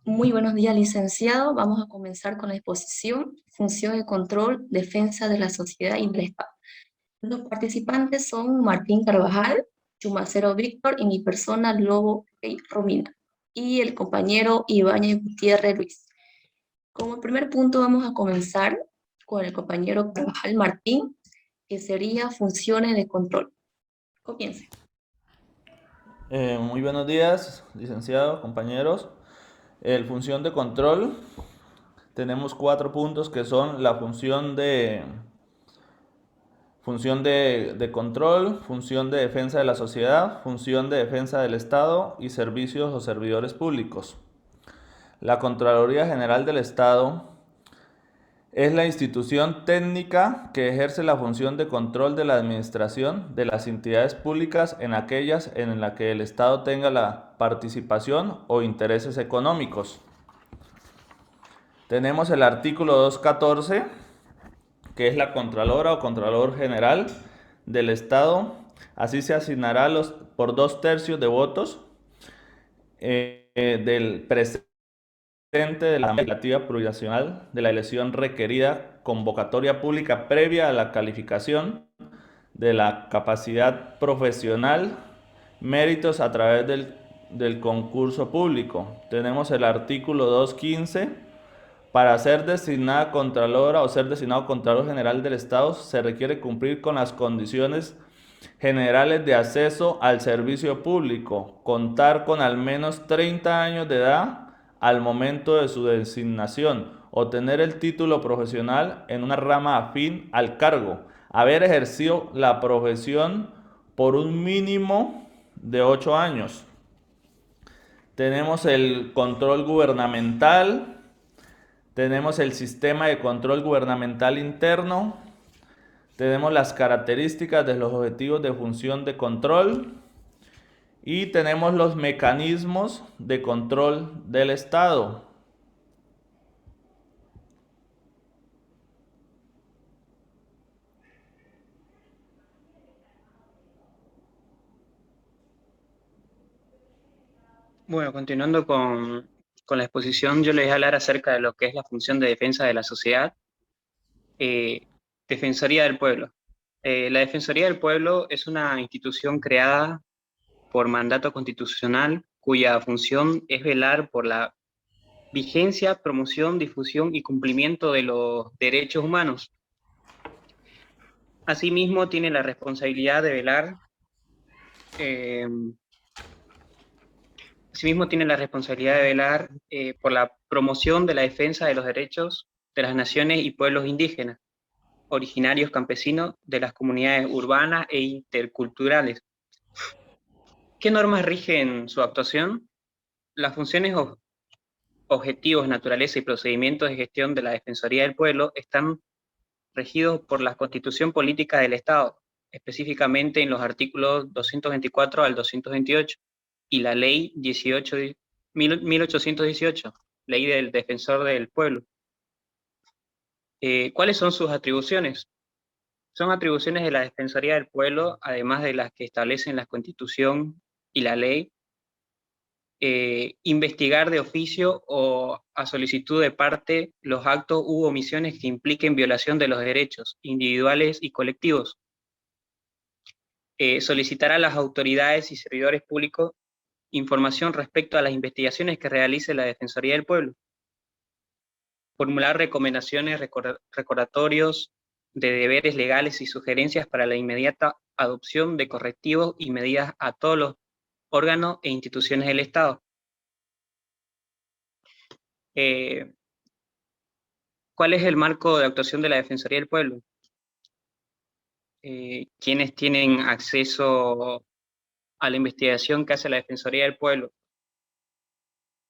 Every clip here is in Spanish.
Muy buenos días, licenciado. Vamos a comenzar con la exposición Función de control, defensa de la sociedad y del Estado. Los participantes son Martín Carvajal, Chumacero Víctor y mi persona Lobo Romina y el compañero Ibáñez Gutiérrez Luis. Como primer punto vamos a comenzar con el compañero Carvajal Martín, que sería funciones de control. Comience. Muy buenos días, licenciado, compañeros. El función de control, tenemos cuatro puntos que son la función de control, función de defensa de la sociedad, función de defensa del Estado y servicios o servidores públicos. La Contraloría General del Estado es la institución técnica que ejerce la función de control de la administración de las entidades públicas en aquellas en las que el Estado tenga la participación o intereses económicos. Tenemos el artículo 214, que es la Contralora o Contralor General del Estado. Así se asignará por 2/3 de votos del presente de la legislativa plurinacional de la elección requerida convocatoria pública previa a la calificación de la capacidad profesional, méritos a través del concurso público. Tenemos el artículo 215. Para ser designada Contralora o ser designado Contralor General del Estado se requiere cumplir con las condiciones generales de acceso al servicio público, contar con al menos 30 años de edad al momento de su designación o tener el título profesional en una rama afín al cargo, haber ejercido la profesión por un mínimo de 8 años. Tenemos el control gubernamental, tenemos el sistema de control gubernamental interno, tenemos las características de los objetivos de función de control y tenemos los mecanismos de control del Estado. Bueno, continuando con la exposición, yo les voy a hablar acerca de lo que es la función de defensa de la sociedad. Eh, Defensoría del Pueblo. La Defensoría del Pueblo es una institución creada por mandato constitucional cuya función es velar por la vigencia, promoción, difusión y cumplimiento de los derechos humanos. Asimismo, tiene la responsabilidad de velar eh, Asimismo, tiene la responsabilidad de velar por la promoción de la defensa de los derechos de las naciones y pueblos indígenas, originarios campesinos de las comunidades urbanas e interculturales. ¿Qué normas rigen su actuación? Las funciones, objetivos, naturaleza y procedimientos de gestión de la Defensoría del Pueblo están regidos por la Constitución Política del Estado, específicamente en los artículos 224 al 228, y la Ley 1818, Ley del Defensor del Pueblo. ¿Cuáles son sus atribuciones? Son atribuciones de la Defensoría del Pueblo, además de las que establecen la Constitución y la ley, investigar de oficio o a solicitud de parte los actos u omisiones que impliquen violación de los derechos individuales y colectivos. Solicitar a las autoridades y servidores públicos información respecto a las investigaciones que realice la Defensoría del Pueblo. Formular recomendaciones, recordatorios de deberes legales y sugerencias para la inmediata adopción de correctivos y medidas a todos los órganos e instituciones del Estado. ¿Cuál es el marco de actuación de la Defensoría del Pueblo? ¿Quiénes tienen acceso a la investigación que hace la Defensoría del Pueblo?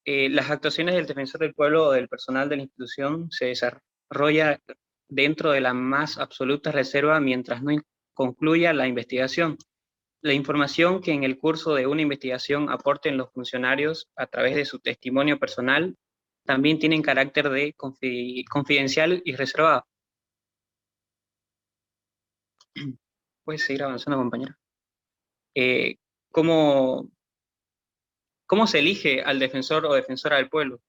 Las actuaciones del Defensor del Pueblo o del personal de la institución se desarrolla dentro de la más absoluta reserva mientras no concluya la investigación. La información que en el curso de una investigación aporten los funcionarios a través de su testimonio personal también tienen carácter de confidencial y reservado. Puedes seguir avanzando, compañero. ¿Cómo se elige al defensor o defensora del pueblo?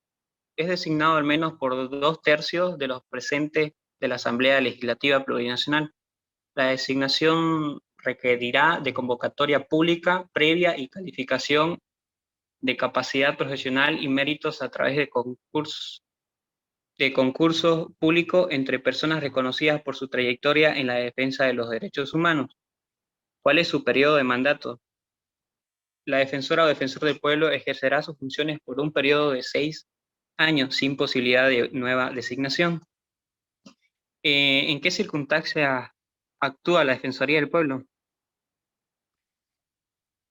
es designado al menos por 2/3 de los presentes de la Asamblea Legislativa Plurinacional. La designación requerirá de convocatoria pública previa y calificación de capacidad profesional y méritos a través de concurso público entre personas reconocidas por su trayectoria en la defensa de los derechos humanos. ¿Cuál es su periodo de mandato? La defensora o defensor del pueblo ejercerá sus funciones por un periodo de 6 años, sin posibilidad de nueva designación. ¿En qué circunstancias actúa la Defensoría del Pueblo?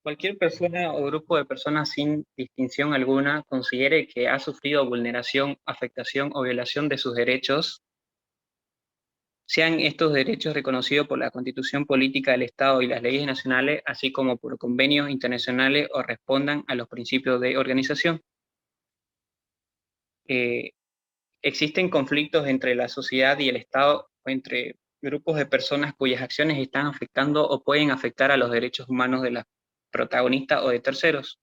Cualquier persona o grupo de personas sin distinción alguna considere que ha sufrido vulneración, afectación o violación de sus derechos, sean estos derechos reconocidos por la Constitución Política del Estado y las leyes nacionales, así como por convenios internacionales o respondan a los principios de organización. Existen conflictos entre la sociedad y el Estado o entre grupos de personas cuyas acciones están afectando o pueden afectar a los derechos humanos de las protagonistas o de terceros.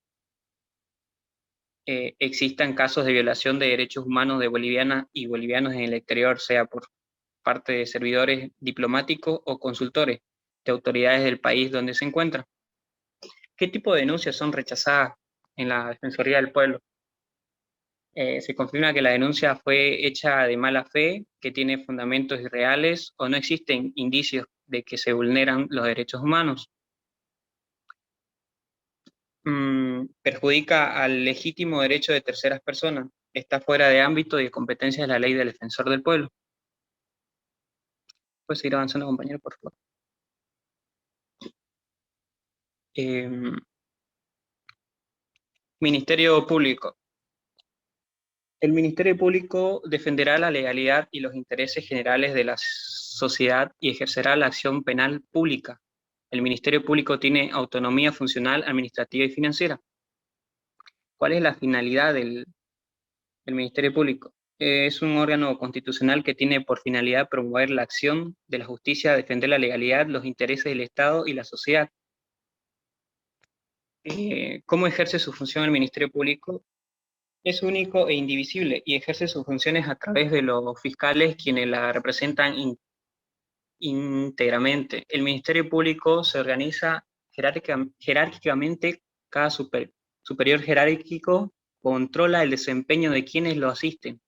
Existan casos de violación de derechos humanos de bolivianas y bolivianos en el exterior, sea por parte de servidores diplomáticos o consultores de autoridades del país donde se encuentran. ¿Qué tipo de denuncias son rechazadas en la Defensoría del Pueblo? Se confirma que la denuncia fue hecha de mala fe, que tiene fundamentos irreales o no existen indicios de que se vulneran los derechos humanos. Perjudica al legítimo derecho de terceras personas. Está fuera de ámbito y de competencia de la ley del defensor del pueblo. Puedes seguir avanzando, compañero, por favor. Ministerio Público. El Ministerio Público defenderá la legalidad y los intereses generales de la sociedad y ejercerá la acción penal pública. El Ministerio Público tiene autonomía funcional, administrativa y financiera. ¿Cuál es la finalidad del Ministerio Público? Es un órgano constitucional que tiene por finalidad promover la acción de la justicia, defender la legalidad, los intereses del Estado y la sociedad. ¿Cómo ejerce su función el Ministerio Público? Es único e indivisible y ejerce sus funciones a través de los fiscales quienes la representan íntegramente. El Ministerio Público se organiza jerárquicamente, cada superior jerárquico controla el desempeño de quienes lo asisten.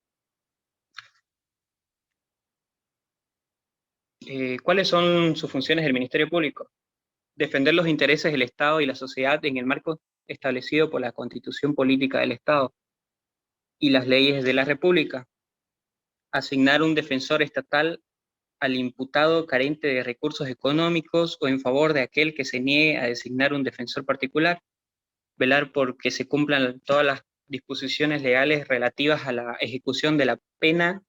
¿Cuáles son sus funciones del Ministerio Público? Defender los intereses del Estado y la sociedad en el marco establecido por la Constitución Política del Estado y las leyes de la República. Asignar un defensor estatal al imputado carente de recursos económicos o en favor de aquel que se niegue a designar un defensor particular. Velar por que se cumplan todas las disposiciones legales relativas a la ejecución de la pena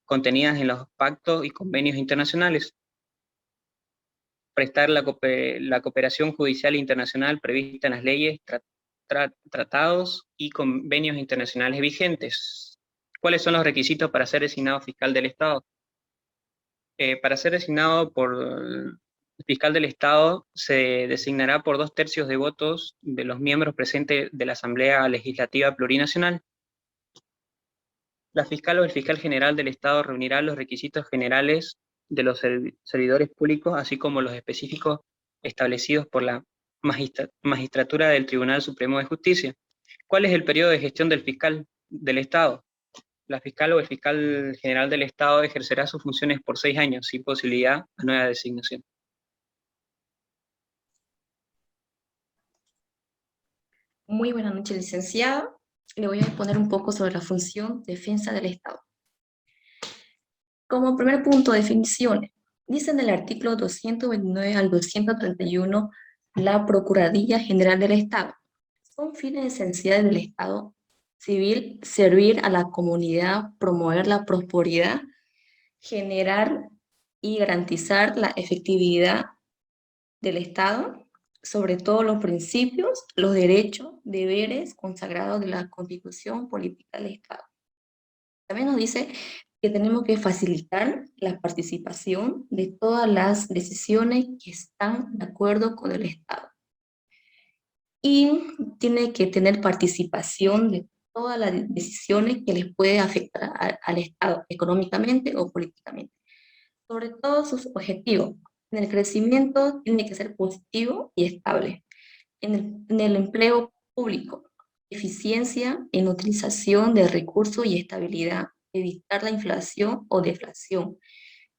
contenidas en los pactos y convenios internacionales. Prestar la cooperación judicial internacional prevista en las leyes, tratados y convenios internacionales vigentes. ¿Cuáles son los requisitos para ser designado fiscal del Estado? Para ser designado por fiscal del Estado se designará por 2/3 de votos de los miembros presentes de la Asamblea Legislativa Plurinacional. La fiscal o el fiscal general del Estado reunirá los requisitos generales de los servidores públicos, así como los específicos establecidos por la magistratura del Tribunal Supremo de Justicia. ¿Cuál es el periodo de gestión del fiscal del Estado? La fiscal o el fiscal general del Estado ejercerá sus funciones por 6 años, sin posibilidad de nueva designación. Muy buenas noches, licenciado. Le voy a exponer un poco sobre la función defensa del Estado. Como primer punto, definiciones. Dice en el artículo 229 al 231, la Procuraduría General del Estado. Son fines esenciales del Estado civil servir a la comunidad, promover la prosperidad, generar y garantizar la efectividad del Estado, sobre todo los principios, los derechos, deberes consagrados de la Constitución Política del Estado. También nos dice que tenemos que facilitar la participación de todas las decisiones que están de acuerdo con el Estado. Y tiene que tener participación de todas las decisiones que les puede afectar al Estado económicamente o políticamente. Sobre todo sus objetivos. En el crecimiento tiene que ser positivo y estable. En el empleo público, eficiencia en utilización de recursos y estabilidad, evitar la inflación o deflación.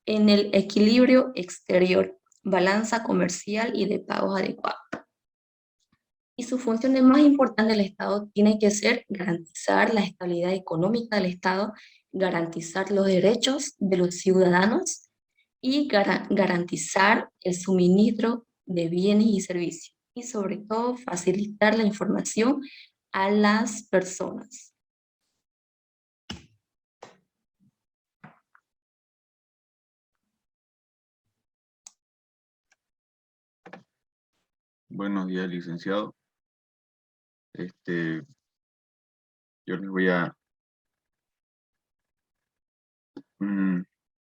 En el equilibrio exterior, balanza comercial y de pagos adecuados. Y su función más importante del Estado tiene que ser garantizar la estabilidad económica del Estado, garantizar los derechos de los ciudadanos y garantizar el suministro de bienes y servicios. Y sobre todo, facilitar la información a las personas. Buenos días, licenciado. Yo les voy a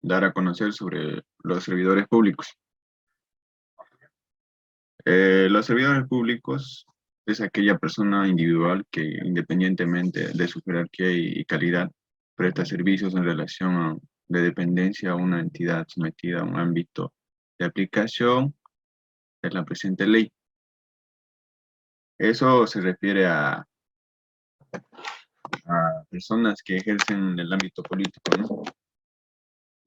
dar a conocer sobre los servidores públicos. Los servidores públicos es aquella persona individual que, independientemente de su jerarquía y calidad, presta servicios en relación de dependencia a una entidad sometida a un ámbito de aplicación de la presente ley. Eso se refiere a personas que ejercen en el ámbito político, ¿no?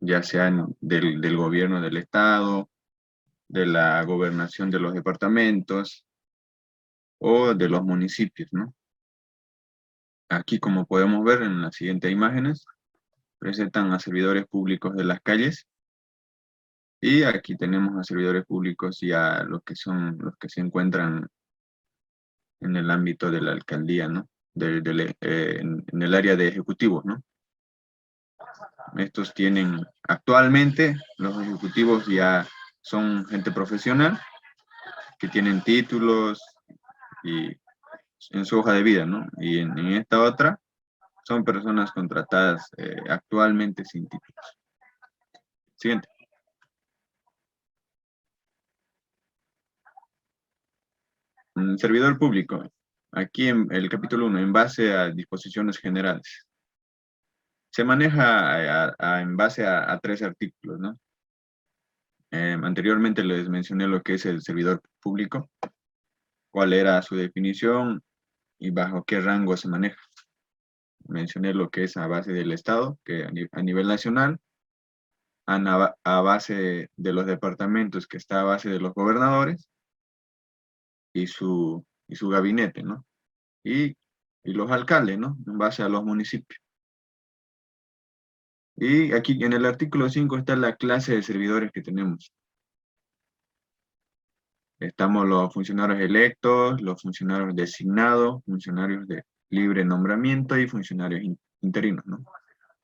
Ya sean del gobierno del Estado, de la gobernación de los departamentos o de los municipios, ¿no? Aquí, como podemos ver en las siguientes imágenes, presentan a servidores públicos de las calles, y aquí tenemos a servidores públicos ya los que se encuentran en el ámbito de la alcaldía, ¿no? En el área de ejecutivos, ¿no? Estos tienen, actualmente, los ejecutivos ya son gente profesional, que tienen títulos y en su hoja de vida, ¿no? Y en esta otra, son personas contratadas actualmente sin títulos. Siguiente. Servidor público. Aquí en el capítulo 1, en base a disposiciones generales. Se maneja en base a 3 artículos, ¿no? Anteriormente les mencioné lo que es el servidor público, cuál era su definición y bajo qué rango se maneja. Mencioné lo que es a base del Estado, que a nivel nacional, a base de los departamentos, que está a base de los gobernadores, y su gabinete, ¿no? Y los alcaldes, ¿no? En base a los municipios. Y aquí en el artículo 5 está la clase de servidores que tenemos. Estamos los funcionarios electos, los funcionarios designados, funcionarios de libre nombramiento y funcionarios interinos, ¿no?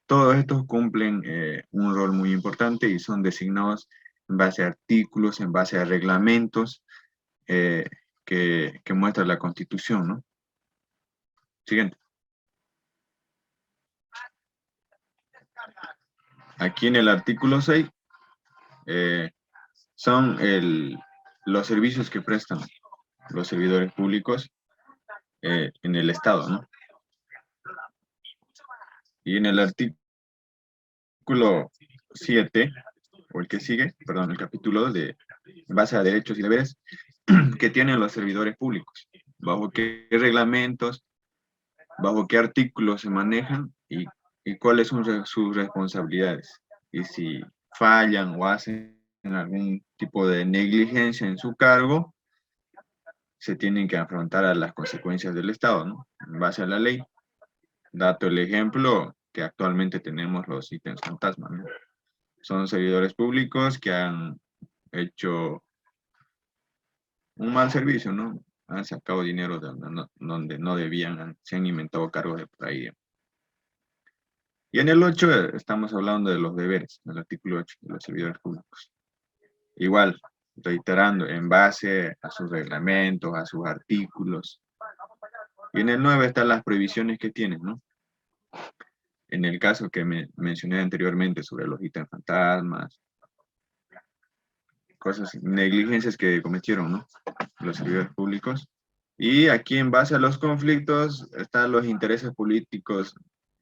Todos estos cumplen un rol muy importante y son designados en base a artículos, en base a reglamentos que muestra la Constitución, ¿no? Siguiente. Aquí en el artículo 6 son los servicios que prestan los servidores públicos en el Estado, ¿no? Y en el artículo 7, o el que sigue, perdón, el capítulo 2 en base a derechos y deberes que tienen los servidores públicos, bajo qué reglamentos, bajo qué artículos se manejan y cuáles son sus responsabilidades. Y si fallan o hacen algún tipo de negligencia en su cargo, se tienen que afrontar a las consecuencias del Estado, ¿no? En base a la ley. Dato el ejemplo que actualmente tenemos los ítems fantasma, ¿no? Son servidores públicos que han hecho un mal servicio, ¿no? Han sacado dinero de donde no debían, se han inventado cargos de por ahí. Y en el 8 estamos hablando de los deberes, el artículo 8 de los servidores públicos. Igual, reiterando, en base a sus reglamentos, a sus artículos. Y en el 9 están las prohibiciones que tienen, ¿no? En el caso que mencioné anteriormente sobre los ítems fantasmas, cosas, negligencias que cometieron, ¿no? Los servidores públicos, Y aquí, en base a los conflictos, están los intereses políticos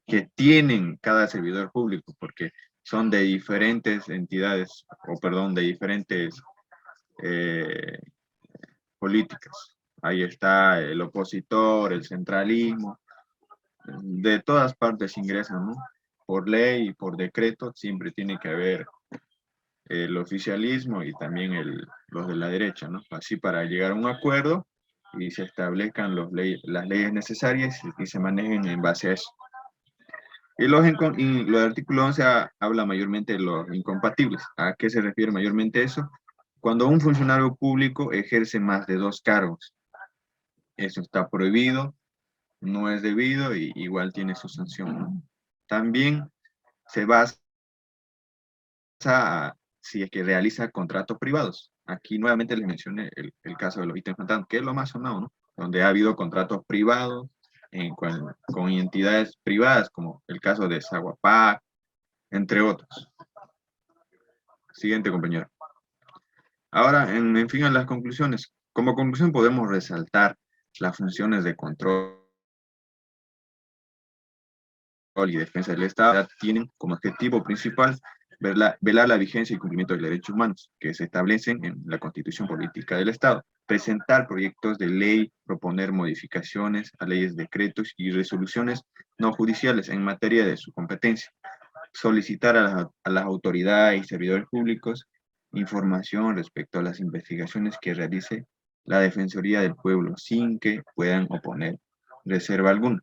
que tienen cada servidor público, porque son de diferentes entidades, o perdón, de diferentes políticas. Ahí está el opositor, el centralismo, de todas partes ingresan, ¿no? Por ley y por decreto siempre tiene que haber el oficialismo y también los de la derecha, ¿no? Así, para llegar a un acuerdo y se establezcan las leyes necesarias y se manejen en base a eso. Y lo del artículo 11 habla mayormente de los incompatibles. ¿A qué se refiere mayormente eso? Cuando un funcionario público ejerce más de 2 cargos. Eso está prohibido, no es debido y igual tiene su sanción, ¿no? También se basa si es que realiza contratos privados. Aquí nuevamente les mencioné el caso de los ítems fantasmas, que es lo más sonado, ¿no? Donde ha habido contratos privados con entidades privadas, como el caso de Saguapac, entre otros. Siguiente, compañero. Ahora, en fin, a las conclusiones. Como conclusión podemos resaltar las funciones de control y defensa del Estado. Tienen como objetivo principal velar la vigencia y cumplimiento de los derechos humanos que se establecen en la Constitución Política del Estado, presentar proyectos de ley, proponer modificaciones a leyes, decretos y resoluciones no judiciales en materia de su competencia, solicitar a las autoridades y servidores públicos información respecto a las investigaciones que realice la Defensoría del Pueblo sin que puedan oponer reserva alguna.